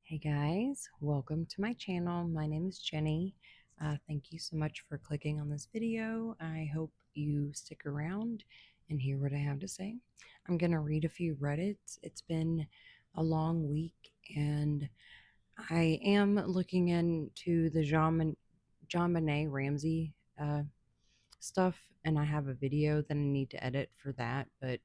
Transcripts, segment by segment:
Hey guys, welcome to my channel. My name is Jenny. Thank you so much for clicking on this video. I hope you stick around and hear what I have to say. I'm going to read a few Reddits. It's been a long week and I am looking into the John Benet Ramsey stuff, and I have a video that I need to edit for that, but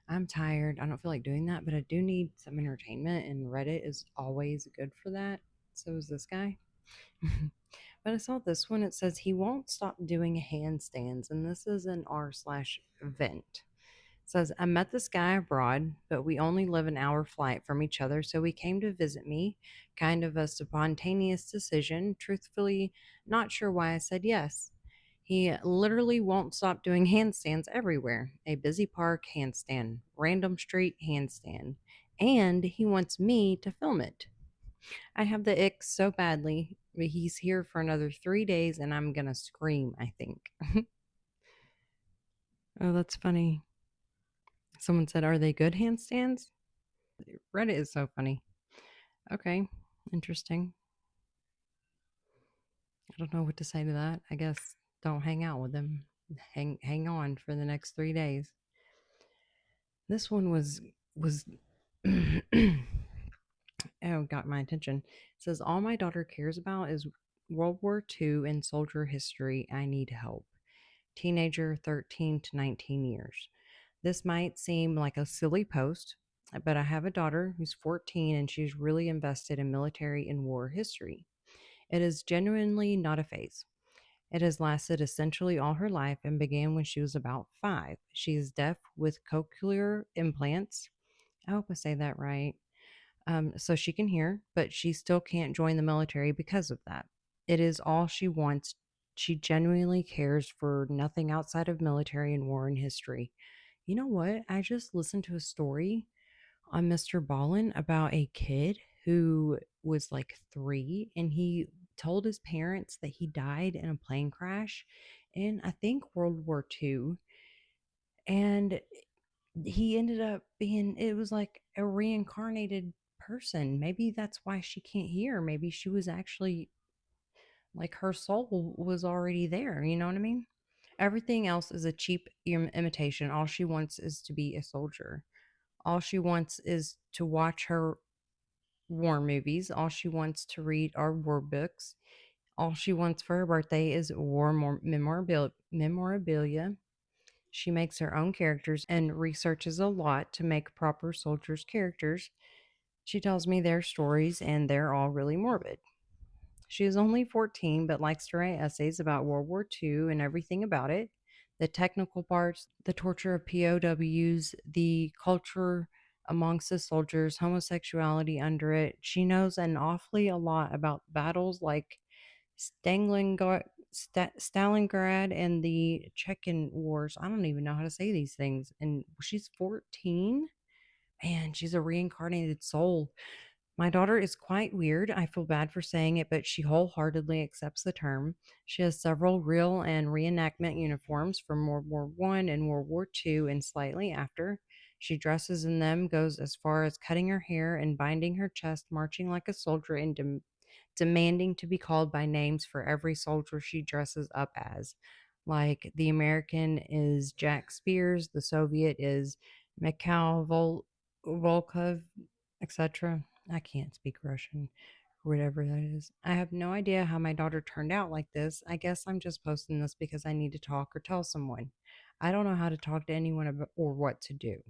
I'm tired. I don't feel like doing that, but I do need some entertainment, and Reddit is always good for that. So is this guy. But I saw this one. It says he won't stop doing handstands, and this is an r/vent. It says, I met this guy abroad, but we only live an hour flight from each other, so he came to visit me. Kind of a spontaneous decision. Truthfully, not sure why I said yes. He literally won't stop doing handstands everywhere. A busy park handstand, random street handstand, and he wants me to film it. I have the ick so badly, but he's here for another 3 days and I'm gonna scream, I think. Oh, that's funny. Someone said, are they good handstands? Reddit is so funny. Okay, interesting. I don't know what to say to that. I guess don't hang out with him. Hang on for the next 3 days. This one was oh, got my attention. It says all my daughter cares about is World War II and soldier history. I need help. Teenager 13 to 19 years. This might seem like a silly post, but I have a daughter who's 14 and she's really invested in military and war history. It is genuinely not a phase. It has lasted essentially all her life and began when she was about 5. She is deaf with cochlear implants. I hope I say that right. So she can hear, but she still can't join the military because of that. It is all she wants. She genuinely cares for nothing outside of military and war and history. You know what? I just listened to a story on Mr. Ballin about a kid who was like 3 and he told his parents that he died in a plane crash in, I think, World War II. And he ended up being, it was like a reincarnated person. Maybe that's why she can't hear. Maybe she was actually like her soul was already there. You know what I mean? Everything else is a cheap imitation. All she wants is to be a soldier. All she wants is to watch her war movies. All she wants to read are war books. All she wants for her birthday is war memorabilia. She makes her own characters and researches a lot to make proper soldiers' characters. She tells me their stories, and they're all really morbid. She is only 14, but likes to write essays about World War II and everything about it, the technical parts, the torture of POWs, the culture amongst the soldiers, homosexuality under it. She knows an awfully a lot about battles like Stalingrad, Stalingrad and the Chechen Wars. I don't even know how to say these things. And she's 14. Man, she's a reincarnated soul. My daughter is quite weird. I feel bad for saying it, but she wholeheartedly accepts the term. She has several real and reenactment uniforms from World War One and World War II and slightly after. She dresses in them, goes as far as cutting her hair and binding her chest, marching like a soldier, and demanding to be called by names for every soldier she dresses up as. Like the American is Jack Spears, the Soviet is Mikhail Volkov, etc. I can't speak Russian, or whatever that is. I have no idea how my daughter turned out like this. I guess I'm just posting this because I need to talk or tell someone. I don't know how to talk to anyone about, or what to do.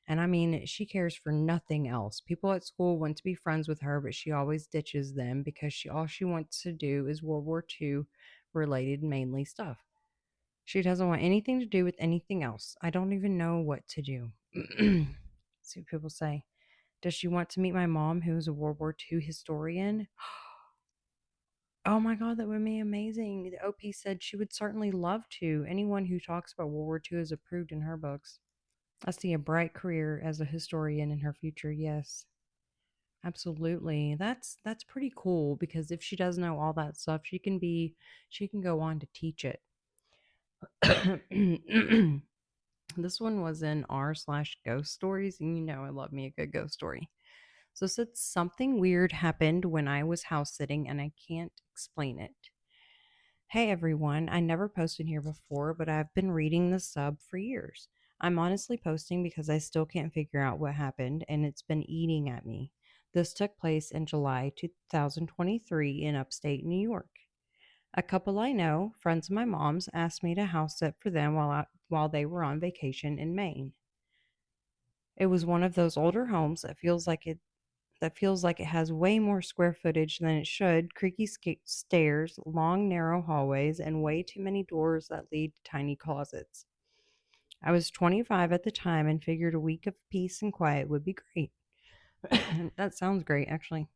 And I mean, she cares for nothing else. People at school want to be friends with her, but she always ditches them because she all she wants to do is World War II related mainly stuff. She doesn't want anything to do with anything else. I don't even know what to do. See what people say. Does she want to meet my mom, who is a World War II historian? Oh my God, that would be amazing. The OP said she would certainly love to. Anyone who talks about World War II is approved in her books. I see a bright career as a historian in her future. Yes, absolutely. That's pretty cool because if she does know all that stuff, she can go on to teach it. This one was in r/ghost stories, and you know I love me a good ghost story. So, said something weird happened when I was house sitting and I can't explain it. Hey everyone, I never posted here before, but I've been reading the sub for years. I'm honestly posting because I still can't figure out what happened and it's been eating at me. This took place in July 2023 in upstate New York. A couple I know, friends of my mom's, asked me to house sit for them while they were on vacation in Maine. It was one of those older homes that feels like it has way more square footage than it should, creaky stairs, long narrow hallways, and way too many doors that lead to tiny closets. I was 25 at the time and figured a week of peace and quiet would be great. That sounds great, actually.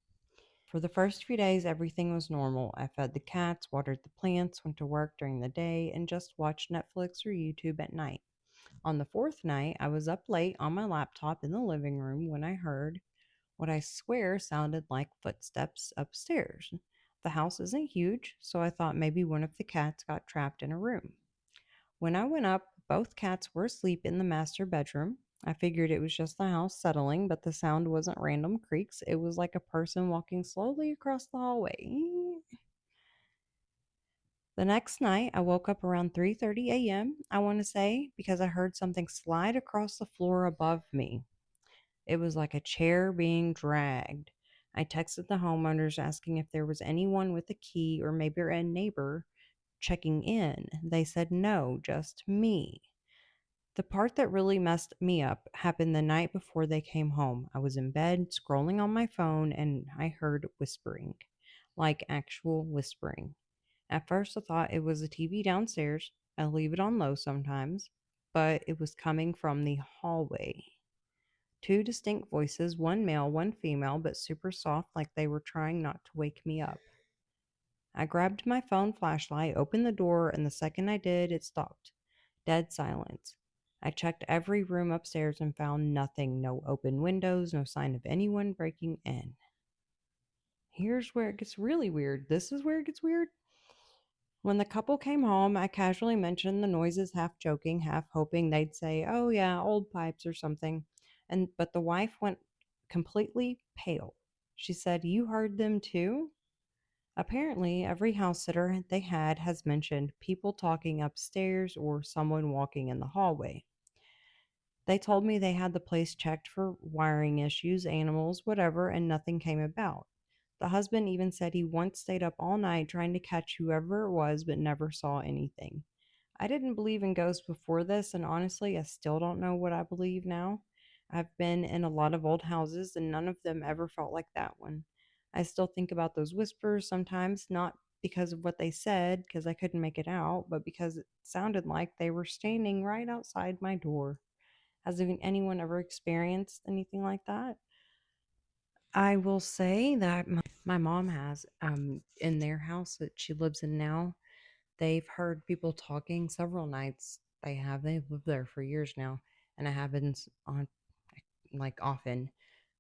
For the first few days, everything was normal. I fed the cats, watered the plants, went to work during the day, and just watched Netflix or YouTube at night. On the fourth night, I was up late on my laptop in the living room when I heard what I swear sounded like footsteps upstairs. The house isn't huge, so I thought maybe one of the cats got trapped in a room. When I went up, both cats were asleep in the master bedroom. I figured it was just the house settling, but the sound wasn't random creaks. It was like a person walking slowly across the hallway. The next night, I woke up around 3:30 a.m., I want to say, because I heard something slide across the floor above me. It was like a chair being dragged. I texted the homeowners asking if there was anyone with a key or maybe a neighbor checking in. They said no, just me. The part that really messed me up happened the night before they came home. I was in bed scrolling on my phone and I heard whispering, like actual whispering. At first, I thought it was a TV downstairs. I leave it on low sometimes, but it was coming from the hallway. Two distinct voices, one male, one female, but super soft, like they were trying not to wake me up. I grabbed my phone flashlight, opened the door, and the second I did, it stopped. Dead silence. I checked every room upstairs and found nothing, no open windows, no sign of anyone breaking in. Here's where it gets really weird. This is where it gets weird. When the couple came home, I casually mentioned the noises, half joking, half hoping they'd say, "Oh yeah, old pipes or something." But the wife went completely pale. She said, "You heard them too?" Apparently, every house sitter they had has mentioned people talking upstairs or someone walking in the hallway. They told me they had the place checked for wiring issues, animals, whatever, and nothing came about. The husband even said he once stayed up all night trying to catch whoever it was but never saw anything. I didn't believe in ghosts before this, and honestly, I still don't know what I believe now. I've been in a lot of old houses, and none of them ever felt like that one. I still think about those whispers sometimes, not because of what they said, because I couldn't make it out, but because it sounded like they were standing right outside my door. Has anyone ever experienced anything like that? I will say that my mom has, in their house that she lives in now. They've heard people talking several nights. They've lived there for years now, and it happens on like often.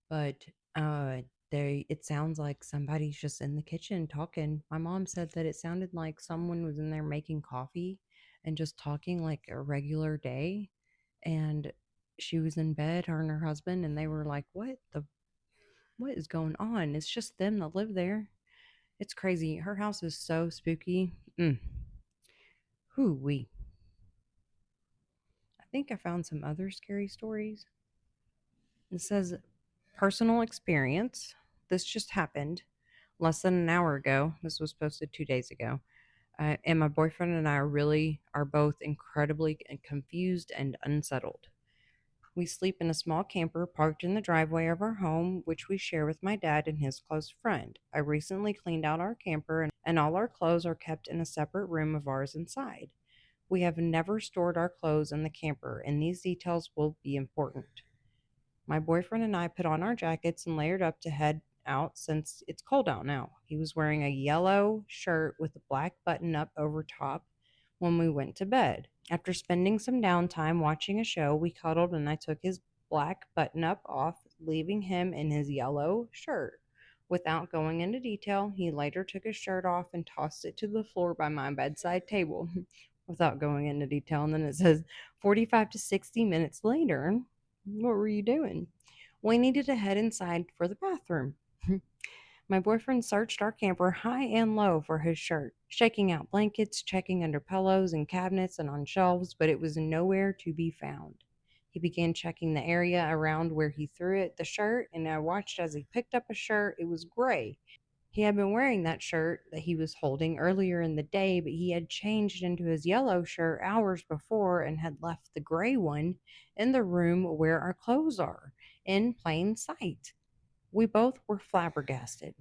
But uh, it sounds like somebody's just in the kitchen talking. My mom said that it sounded like someone was in there making coffee and just talking like a regular day. And she was in bed, her and her husband, and they were like, what is going on? It's just them that live there. It's crazy. Her house is so spooky. Whoo wee. I think I found some other scary stories. It says personal experience. This just happened less than an hour ago. This was posted 2 days ago. And my boyfriend and I are both incredibly confused and unsettled. We sleep in a small camper parked in the driveway of our home, which we share with my dad and his close friend. I recently cleaned out our camper, and all our clothes are kept in a separate room of ours inside. We have never stored our clothes in the camper, and these details will be important. My boyfriend and I put on our jackets and layered up to head out since it's cold out now. He was wearing a yellow shirt with a black button up over top when we went to bed. After spending some downtime watching a show, we cuddled and I took his black button up off, leaving him in his yellow shirt. Without going into detail, he later took his shirt off and tossed it to the floor by my bedside table. Without going into detail, and then it says 45 to 60 minutes later, what were you doing? We needed to head inside for the bathroom. My boyfriend searched our camper high and low for his shirt, shaking out blankets, checking under pillows and cabinets and on shelves, but it was nowhere to be found. He began checking the area around where he threw the shirt, and I watched as he picked up a shirt. It was gray. He had been wearing that shirt that he was holding earlier in the day, but he had changed into his yellow shirt hours before and had left the gray one in the room where our clothes are, in plain sight. We both were flabbergasted.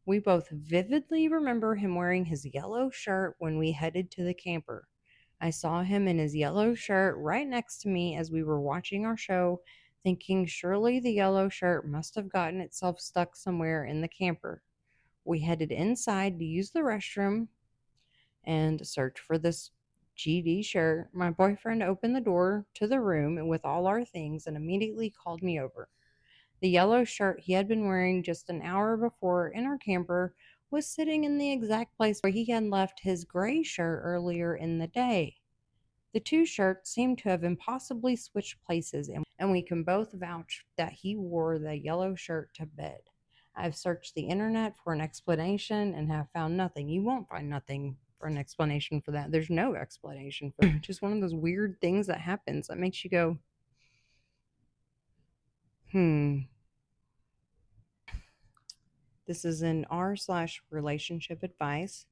We both vividly remember him wearing his yellow shirt when we headed to the camper. I saw him in his yellow shirt right next to me as we were watching our show, thinking surely the yellow shirt must have gotten itself stuck somewhere in the camper. We headed inside to use the restroom and search for this GD shirt. My boyfriend opened the door to the room with all our things and immediately called me over. The yellow shirt he had been wearing just an hour before in our camper was sitting in the exact place where he had left his gray shirt earlier in the day. The two shirts seemed to have impossibly switched places, and we can both vouch that he wore the yellow shirt to bed. I've searched the internet for an explanation and have found nothing. You won't find nothing for an explanation for that. There's no explanation for it. Just one of those weird things that happens that makes you go, hmm. This is an r/relationship advice.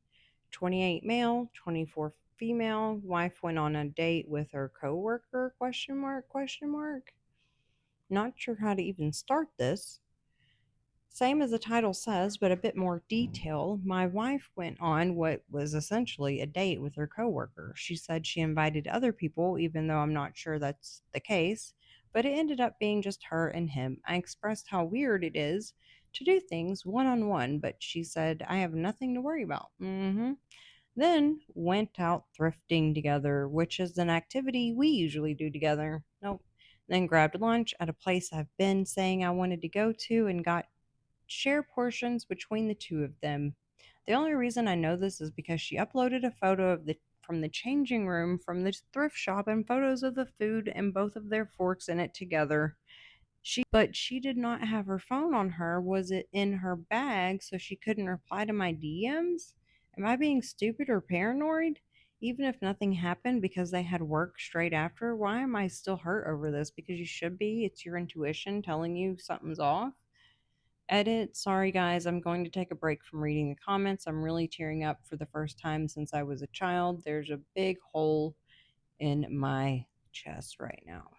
28 male, 24 female. Wife went on a date with her coworker? Question mark, question mark. Not sure how to even start this. Same as the title says, but a bit more detail. My wife went on what was essentially a date with her coworker. She said she invited other people, even though I'm not sure that's the case, but it ended up being just her and him. I expressed how weird it is to do things one on one, but she said, I have nothing to worry about. Then went out thrifting together, which is an activity we usually do together. Nope. Then grabbed lunch at a place I've been saying I wanted to go to and got share portions between the two of them. The only reason I know this is because she uploaded a photo of the from the changing room from the thrift shop and photos of the food and both of their forks in it together. She did not have her phone on her. Was it in her bag so she couldn't reply to my DMs? Am I being stupid or paranoid? Even if nothing happened because they had work straight after, why am I still hurt over this? Because you should be. It's your intuition telling you something's off. Edit. Sorry, guys. I'm going to take a break from reading the comments. I'm really tearing up for the first time since I was a child. There's a big hole in my chest right now.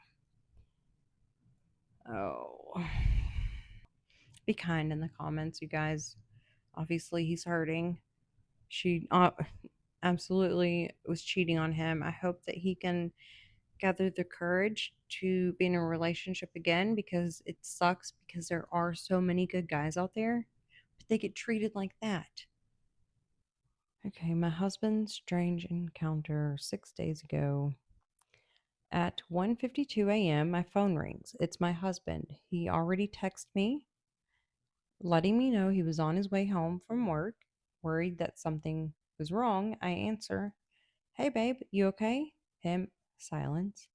Oh. Be kind in the comments, you guys. Obviously, he's hurting. She absolutely was cheating on him. I hope that he can gather the courage to be in a relationship again because it sucks because there are so many good guys out there, but they get treated like that. Okay, my husband's strange encounter 6 days ago. At 1:52 a.m., my phone rings. It's my husband. He already texted me, letting me know he was on his way home from work. Worried that something was wrong, I answer, Hey, babe, you okay? Him, silence.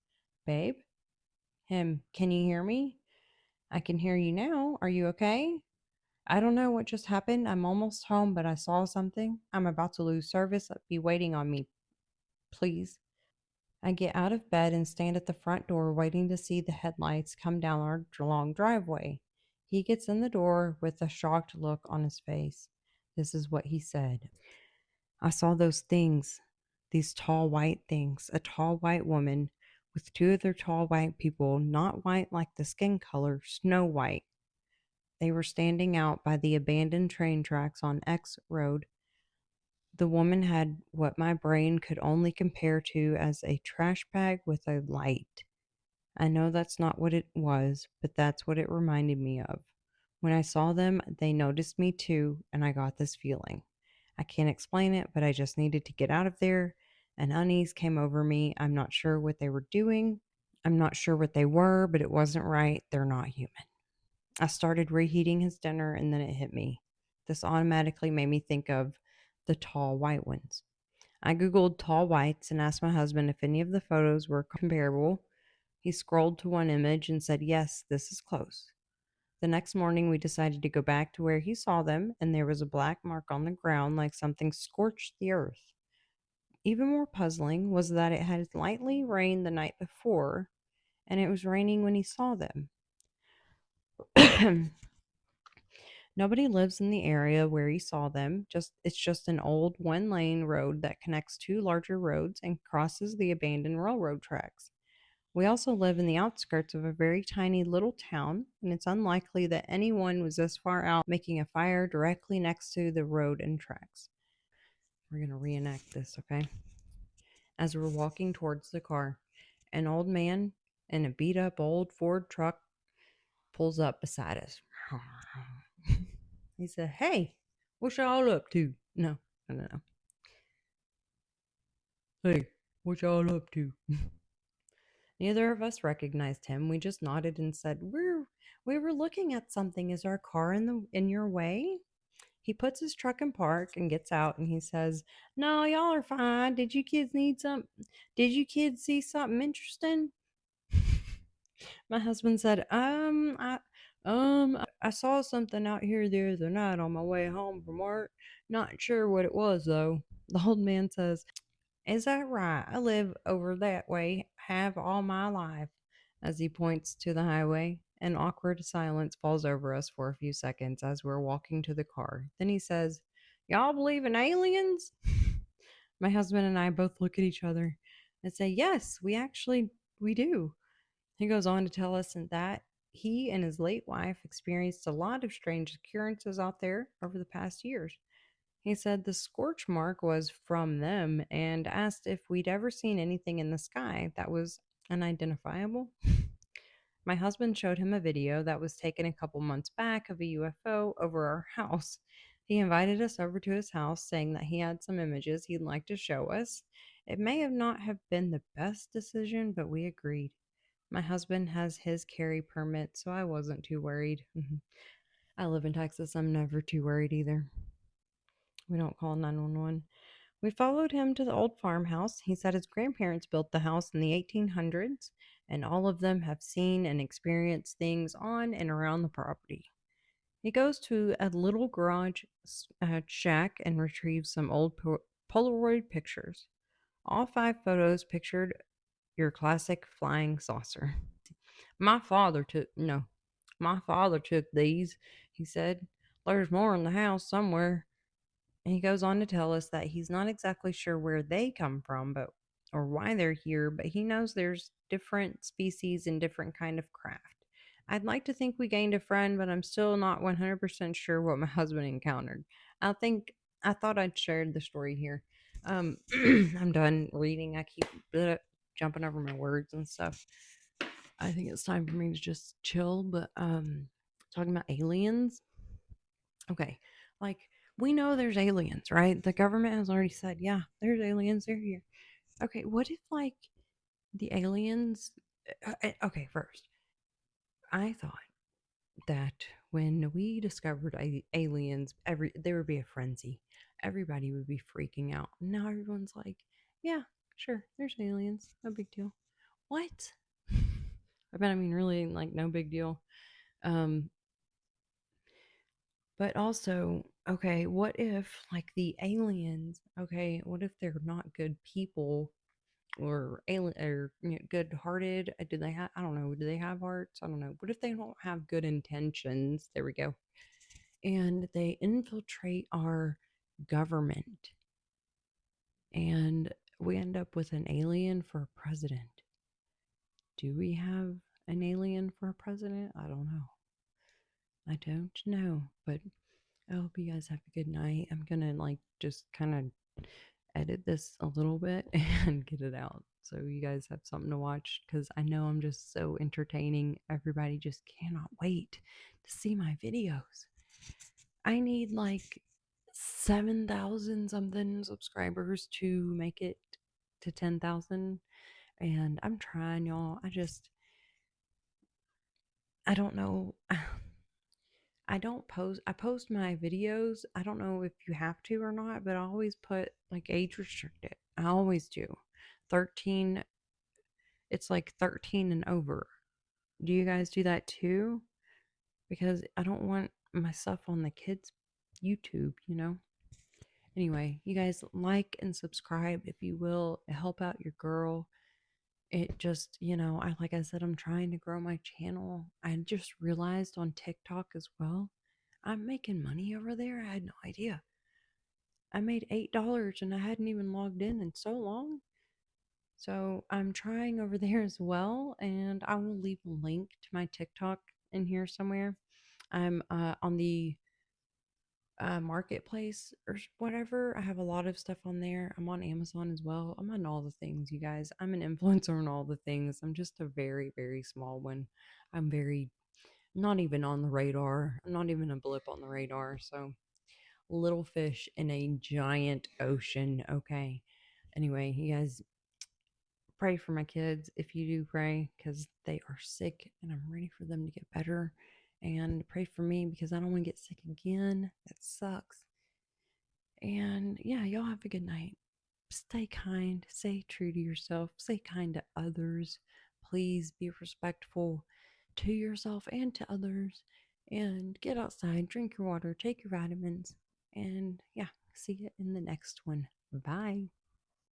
Babe? Him, can you hear me? I can hear you now. Are you okay? I don't know what just happened. I'm almost home, but I saw something. I'm about to lose service. Be waiting on me, please. I get out of bed and stand at the front door waiting to see the headlights come down our long driveway. He gets in the door with a shocked look on his face. This is what he said. I saw those things, these tall white things, a tall white woman with two other tall white people, not white like the skin color, snow white. They were standing out by the abandoned train tracks on X Road. The woman had what my brain could only compare to as a trash bag with a light. I know that's not what it was, but that's what it reminded me of. When I saw them, they noticed me too, and I got this feeling. I can't explain it, but I just needed to get out of there. An unease came over me. I'm not sure what they were doing. I'm not sure what they were, but it wasn't right. They're not human. I started reheating his dinner, and then it hit me. This automatically made me think of the tall white ones. I Googled tall whites and asked my husband if any of the photos were comparable. He scrolled to one image and said, Yes, this is close. The next morning, we decided to go back to where he saw them, and there was a black mark on the ground like something scorched the earth. Even more puzzling was that it had lightly rained the night before, and it was raining when he saw them. Nobody lives in the area where he saw them. It's just an old one-lane road that connects two larger roads and crosses the abandoned railroad tracks. We also live in the outskirts of a very tiny little town, and it's unlikely that anyone was this far out making a fire directly next to the road and tracks. We're going to reenact this, okay? As we're walking towards the car, an old man in a beat up old Ford truck pulls up beside us. He said, "Hey, what y'all up to?" No, no, no, no. "Hey, what y'all up to?" Neither of us recognized him. We just nodded and said, We were looking at something. Is our car in your way?" He puts his truck in park and gets out and he says, "No, y'all are fine. Did you kids see something interesting?" My husband said, I saw something out here the other night on my way home from work. Not sure what it was though." The old man says, "Is that right? I live over that way, have all my life." As he points to the highway, an awkward silence falls over us for a few seconds as we're walking to the car. Then he says, "Y'all believe in aliens?" My husband and I both look at each other and say, "Yes, we do." He goes on to tell us that he and his late wife experienced a lot of strange occurrences out there over the past years. He said the scorch mark was from them and asked if we'd ever seen anything in the sky that was unidentifiable. My husband showed him a video that was taken a couple months back of a UFO over our house. He invited us over to his house, saying that he had some images he'd like to show us. It may have not have been the best decision, but we agreed. My husband has his carry permit, so I wasn't too worried. I live in Texas. I'm never too worried either. We don't call 911. We followed him to the old farmhouse. He said his grandparents built the house in the 1800s, and all of them have seen and experienced things on and around the property. He goes to a little garage shack and retrieves some old Polaroid pictures. All 5 photos pictured your classic flying saucer. My father took, no, my father took these, he said. There's more in the house somewhere. And he goes on to tell us that he's not exactly sure where they come from, but or why they're here, but he knows there's different species and different kind of craft. I'd like to think we gained a friend, but I'm still not 100% sure what my husband encountered. I thought I'd shared the story here. I'm done reading. I keep jumping over my words and stuff. I think it's time for me to just chill, but talking about aliens. Okay. Like we know there's aliens, right? The government has already said, yeah, there's aliens, they're here. Okay, what if like the aliens okay, first, I thought that when we discovered aliens, there would be a frenzy. Everybody would be freaking out. Now everyone's like, yeah, sure, there's aliens, no big deal. What? I mean, really, like, no big deal. Um, but also, okay, what if like the aliens? Okay, what if they're not good people or alien or good-hearted? Do they have? I don't know. Do they have hearts? I don't know. What if they don't have good intentions? There we go. And they infiltrate our government, and we end up with an alien for a president. Do we have an alien for a president? I don't know. I don't know, but I hope you guys have a good night. I'm gonna like just kind of edit this a little bit and get it out so you guys have something to watch because I know I'm just so entertaining. Everybody just cannot wait to see my videos. I need like 7,000 something subscribers to make it to 10,000, and I'm trying, y'all. I don't know. I post my videos. I don't know if you have to or not, but I always put like age restricted. I always do. 13, it's like 13 and over. Do you guys do that too? because I don't want my stuff on the kids' YouTube, you know? Anyway, you guys like and subscribe if you will. Help out your girl. It just, like I said, I'm trying to grow my channel. I just realized on TikTok as well, I'm making money over there. I had no idea. I made $8 and I hadn't even logged in so long. So I'm trying over there as well, and I will leave a link to my TikTok in here somewhere. I'm on the marketplace or whatever. I have a lot of stuff on there. I'm on Amazon as well. I'm on all the things, you guys. I'm an influencer on all the things. I'm just a very, very small one. I'm very not even on the radar. I'm not even a blip on the radar. So little fish in a giant ocean. Okay. Anyway, you guys pray for my kids if you do pray because they are sick and I'm ready for them to get better. And pray for me because I don't want to get sick again. That sucks. And yeah, y'all have a good night. Stay kind, stay true to yourself, stay kind to others. Please be respectful to yourself and to others. And get outside, drink your water, take your vitamins. And yeah, see you in the next one. Bye.